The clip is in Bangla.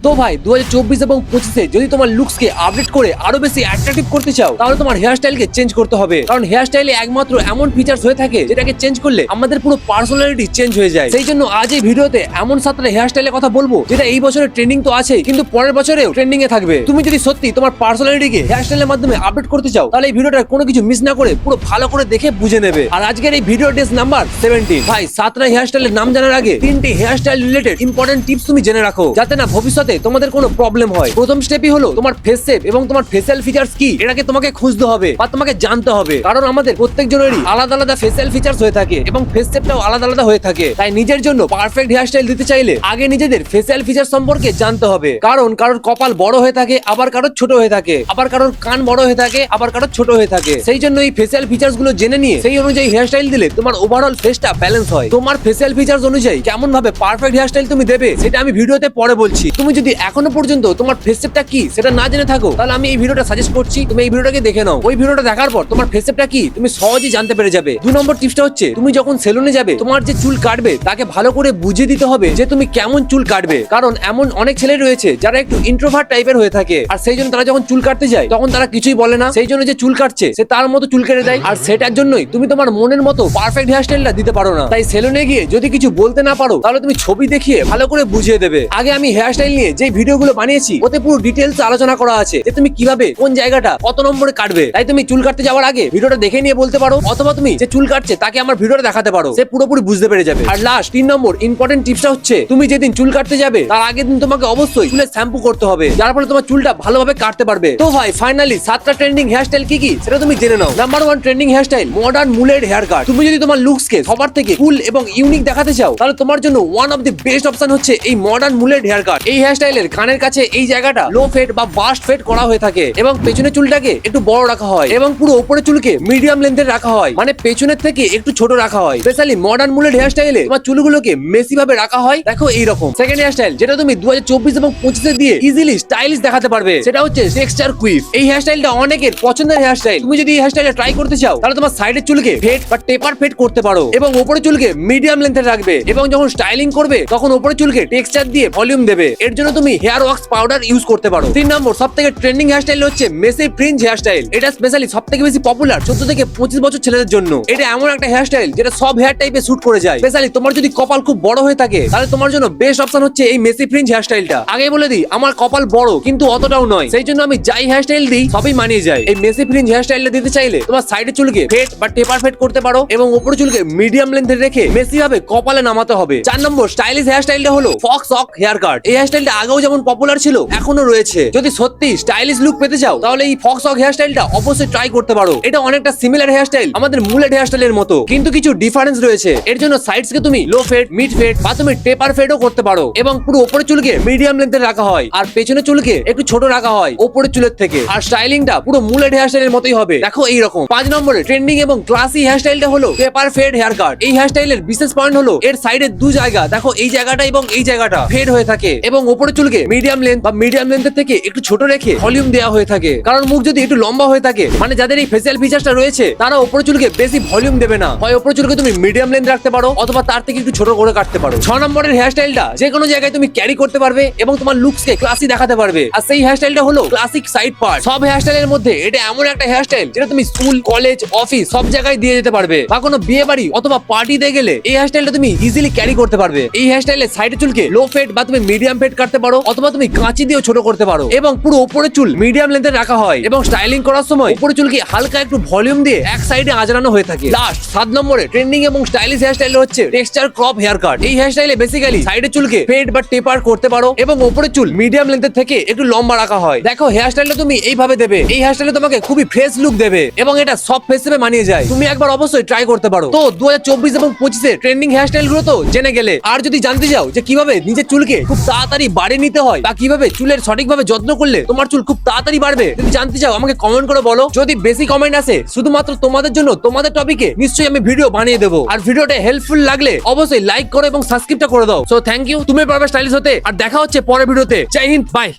তো ভাই 2024 এবং 25-এ যদি তোমার লুকসকে আপডেট করে আরো বেশি অ্যাট্রাকটিভ করতে চাও তাহলে তোমার হেয়ার স্টাইলকে চেঞ্জ করতে হবে। কারণ হেয়ার স্টাইলে একমাত্র এমন ফিচার্স হয়ে থাকে যেটাকে চেঞ্জ করলে আমাদের পুরো পার্সোনালিটি চেঞ্জ হয়ে যায়। সেই জন্য আজ এই ভিডিওতে এমন 7টা হেয়ার স্টাইলের কথা বলবো যেটা এই বছরের ট্রেন্ডিং তো আছে কিন্তু পরের বছরেও ট্রেন্ডিং এ থাকবে। তুমি যদি সত্যি তোমার পার্সোনালিটিকে হেয়ার স্টাইলের মাধ্যমে আপডেট করতে চাও তাহলে এই ভিডিওটা কোনো কিছু মিস না করে পুরো ভালো করে দেখে বুঝে নেবে। আর আজকের এই ভিডিও ডেস নাম্বার 17। ভাই 7টা হেয়ার স্টাইলের নাম জানার আগে 3টি hairstyle related important tips তুমি জেনে রাখো যাতে না ভবিষ্যতে তোমাদের কোনো প্রবলেম হয়। প্রথম স্টেপই হলো তোমার ফেস শেপ এবং তোমার ফেসিয়াল ফিচার্স কি এটাকে তোমাকে খুঁজতে হবে বা তোমাকে জানতে হবে। কারণ আমাদের প্রত্যেকজনেরই আলাদা আলাদা ফেসিয়াল ফিচার্স হয়ে থাকে এবং ফেস শেপটাও আলাদা আলাদা হয়ে থাকে। তাই নিজের জন্য পারফেক্ট হেয়ার স্টাইল দিতে চাইলে আগে নিজেদের ফেসিয়াল ফিচার সম্পর্কে জানতে হবে। কারণ কারোর কপাল বড় হয়ে থাকে, আবার কারোর ছোট হয়ে থাকে, আবার কারোর কান বড় হয়ে থাকে, আবার কারোর ছোট হয়ে থাকে। সেই জন্য এই ফেসিয়াল ফিচার্স গুলো জেনে নিয়ে সেই অনুযায়ী হেয়ার স্টাইল দিলে তোমার ওভারঅল ফেসটা ব্যালেন্স হয়। তোমার ফেসিয়াল ফিচার্স অনুযায়ী কেমন ভাবে পারফেক্ট হেয়ার স্টাইল তুমি দেবে সেটা আমি ভিডিওতে পরে বলছি। তুমি যদি এখনো পর্যন্ত তোমার ফেস শেপটা কি সেটা না জেনে থাকো তাহলে আমি এই ভিডিওটা সাজেস্ট করছি তুমি এই ভিডিওটাকে দেখে নাও। ওই ভিডিওটা দেখার পর তোমার ফেস শেপটা কি তুমি সহজেই জানতে পেরে যাবে। 2 নম্বর টিপসটা হচ্ছে তুমি যখন সেলুনে যাবে তোমার যে চুল কাটবে তাকে ভালো করে বুঝিয়ে দিতে হবে যে তুমি কেমন চুল কাটবে। কারণ এমন অনেক ছেলে রয়েছে যারা একটু ইন্ট্রোভার্ট টাইপের হয়ে থাকে আর সেই জন্য তারা যখন চুল কাটতে যায় তখন তারা কিছুই বলে না। সেই জন্য যে চুল কাটছে সে তার মতো চুল কেটে দেয় আর সেটার জন্যই তুমি তোমার মনের মতো পারফেক্ট হেয়ার স্টাইলটা দিতে পারো না। তাই সেলুনে গিয়ে যদি কিছু বলতে না পারো তাহলে তুমি ছবি দেখিয়ে ভালো করে বুঝিয়ে দেবে। আগে আমি হেয়ার স্টাইল নিয়ে যে ভিডিওগুলো বানিয়েছি ওতে পুরো ডিটেইলস আলোচনা করা আছে যে তুমি কিভাবে কোন জায়গাটা কত নম্বরে কাটবে। তাই তুমি চুল কাটতে যাওয়ার আগে ভিডিওটা দেখে নিয়ে বলতে পারো, অথবা তুমি যে চুল কাটছে তাকে আমার ভিডিওটা দেখাতে পারো, সে পুরোপুরি বুঝতে পেরে যাবে। আর লাস্ট 3 নম্বর ইম্পর্টেন্ট টিপসটা হচ্ছে তুমি যেদিন চুল কাটতে যাবে তার আগের দিন তোমাকে অবশ্যই চুলে শ্যাম্পু করতে হবে যার ফলে তোমার চুলটা ভালোভাবে কাটতে পারবে। তো ভাই ফাইনালি 7টা ট্রেন্ডিং হেয়ার স্টাইল কি কি সেটা তুমি জেনে নাও। Number 1 trending hair style modern mullet hair cut. তুমি যদি তোমার লুকসকে সবার থেকে কুল এবং ইউনিক দেখাতে চাও তাহলে তোমার জন্য one of the best option হচ্ছে এই মডার্ন মুলেড হেয়ার কাট। এই হেয়ার স্টাইলের কানের কাছে এই জায়গাটা লো ফেড বা বাস্ট ফেড করা হয়ে থাকে এবং পেছনের চুলটাকে একটু বড় রাখা হয় এবং পুরো উপরের চুলকে মিডিয়াম লেন্থের রাখা হয়, মানে পেছনের থেকে একটু ছোট রাখা হয়। স্পেশালি মডার্ন মুলেড হেয়ার স্টাইলে তোমার চুলগুলোকে মেসি ভাবে রাখা হয় দেখো এইরকম। সেকেন্ড হেয়ার স্টাইল যেটা তুমি 2024 এবং 25 দিয়ে ইজিলি স্টাইলিশ দেখাতে পারবে সেটা হচ্ছে টেক্সচার কুইফ। এই হেয়ার স্টাইলটা অনেকের পছন্দের হেয়ার স্টাইল। তুমি যদি এই হেয়ার স্টাইলটা ট্রাই করতে চাও তাহলে তোমার সাইডের চুলকে ফেড বা টেপার ফেড করতে পারো এবং উপরের চুলকে মিডিয়াম লেন্থের রাখবে এবং যখন স্টাইলিং করবে তখন উপরের চুলকে টেক্সচার দিয়ে ভলিউম দেবে। এর জন্য তুমি হেয়ার ওয়াক্স পাউডার ইউজ করতে পারো। 3 নম্বর সবথেকে ট্রেন্ডিং হেয়ার স্টাইল হচ্ছে মেসি ফ্রিঞ্জ হেয়ার স্টাইল। এটা স্পেশালি সবথেকে বেশি পপুলার 14 থেকে 25 বছর ছেলেদের জন্য। এটা এমন একটা হেয়ার স্টাইল যেটা সব হেয়ার টাইপে স্যুট করে যায়। স্পেশালি তোমার যদি কপাল খুব বড় হয়ে থাকে তাহলে তোমার জন্য বেস্ট অপশন হচ্ছে এই মেসি ফ্রিঞ্জ হেয়ার স্টাইলটা। আগে বলে দিই আমার কপাল বড় কিন্তু অতটাও নয়, সেই জন্য আমি যাই হেয়ার স্টাইল দিই সবই মানিয়ে যায়। এই মেসি ফ্রিঞ্জ হেয়ার স্টাইলটা দিতে চাইলে তোমার সাইডের চুলকে ফেড বা টেপার ফেড করতে পারো এবং উপরের চুলকে মিডিয়াম লেন্থে রেখে মেসি ভাবে কপালে নামাতে হবে। 4 নম্বর স্টাইলিশ হেয়ার স্টাইলটা হলো ফক্স হক হেয়ার কাট। এই হেয়ার স্টাইলটা আগেও যেমন পপুলার ছিল এখনো রয়েছে। যদি সত্যি স্টাইলিশ লুক পেতে চাও তাহলে এই ফক্স হক হেয়ার স্টাইলটা অবশ্যই ট্রাই করতে পারো। এটা অনেকটা সিমিলার হেয়ার স্টাইল আমাদের মুলেট হেয়ার স্টাইলের মতো, কিন্তু কিছু ডিফারেন্স রয়েছে। এর জন্য সাইডস কে তুমি লো ফেড, মিড ফেড বা তুমি টেপার ফেডও করতে পারো এবং পুরো উপরের চুলকে মিডিয়াম লেন্থে রাখা হয় আর পেছনের চুলকে একটু ছোট রাখা হয় উপরের চুলের থেকে। আর স্টাইলিংটা পুরো মুলেট হেয়ার স্টাইলের মতোই হবে দেখো এইরকম। 5 নম্বরে ট্রেন্ডিং এবং ক্লাসি হেয়ার স্টাইলটা হলো টেপার ফেড হেয়ার কাট। এই হেয়ার স্টাইলের বিশেষ পয়েন্ট হলো এর সাইডের 2 জায়গা দেখো এই জায়গাটা এবং এই জায়গাটা ফেড হয়ে থাকে এবং উপরের চুলকে মিডিয়াম লেন্থ বা মিডিয়াম লেন্থের থেকে একটু ছোট রেখে ভলিউম দেওয়া হয়ে থাকে। কারণ মুখ যদি একটু লম্বা হয়ে থাকে মানে যাদের এই ফেসিয়াল ফিচারটা রয়েছে তারা উপরের চুলকে বেশি ভলিউম দেবে না, হয় উপরের চুলকে তুমি মিডিয়াম লেন্থ রাখতে পারো অথবা তার থেকে একটু ছোট করে কাটতে পারো। 6 নম্বরের হেয়ার স্টাইলটা যে কোনো জায়গায় তুমি ক্যারি করতে পারবে এবং তোমার লুকসকে ক্লাসি দেখাতে পারবে আর সেই হেয়ার স্টাইলটা হলো ক্লাসিক সাইড পার্ট। সব হেয়ার স্টাইলের মধ্যে এটা এমন একটা হেয়ার স্টাইল যেটা তুমি স্কুল, কলেজ, অফিস সব জায়গায় দিয়ে যেতে পারবে বা কোনো বিয়ে বাড়ি অথবা পার্টিতে গেলে এই হেয়ার স্টাইলটা তুমি ইজিলি ক্যারি করতে পারবে। এই হেয়ার স্টাইলের সাইডের চুলকে লো ফেড বা তুমি মিডিয়াম ফেড কাটতে পারো অথবা তুমি কাঁচি দিয়েও ছোট করতে পারো এবং পুরো উপরের চুল মিডিয়াম লেন্থে রাখা হয় এবং স্টাইলিং করার সময় উপরের চুলকে হালকা একটু ভলিউম দিয়ে এক সাইডে আজরানো হয়ে থাকে। লাস্ট 7 নম্বরে ট্রেন্ডিং এবং স্টাইলিশ হেয়ার স্টাইল হচ্ছে টেক্সচার ক্রপ হেয়ার কাট। এই হেয়ার স্টাইলে বেসিক্যালি সাইডের চুলকে ফেড বা টেপার করতে পারো এবং উপরের চুল মিডিয়াম লেন্থের থেকে একটু লম্বা রাখা হয়। দেখো হেয়ার স্টাইলটা তুমি এইভাবে দেবে, এই হেয়ার স্টাইলে তোমাকে খুবই ফ্রেশ লুক দেবে এবং এটা সব ফেস শেপে মানিয়ে যায়। তুমি একবার অবশ্যই ট্রাই করতে পারো। তো 2024 এবং 25 ট্রেন্ডিং হেয়ার স্টাইল গুলো তো জেনে গেলে, আর যদি জানতে চাও যে কিভাবে নিজের চুলকে খুব তাড়াতাড়ি বাড়িয়ে নিতে হয় বা কিভাবে চুলের সঠিকভাবে যত্ন করলে তোমার চুল খুব তাড়াতাড়ি বাড়বে, যদি জানতে চাও আমাকে কমেন্ট করে বলো। যদি বেশি কমেন্ট আসে শুধুমাত্র তোমাদের জন্য তোমাদের টপিকে নিশ্চয়ই আমি ভিডিও বানিয়ে দেবো। আর ভিডিওটা হেল্পফুল লাগলে অবশ্যই লাইক করো এবং সাবস্ক্রাইবটা করে দাও। সো থ্যাংক ইউ, তুমি পারবে স্টাইলিশ হতে। আর দেখা হচ্ছে পরের ভিডিওতে। জয় হিন্দ, বাই।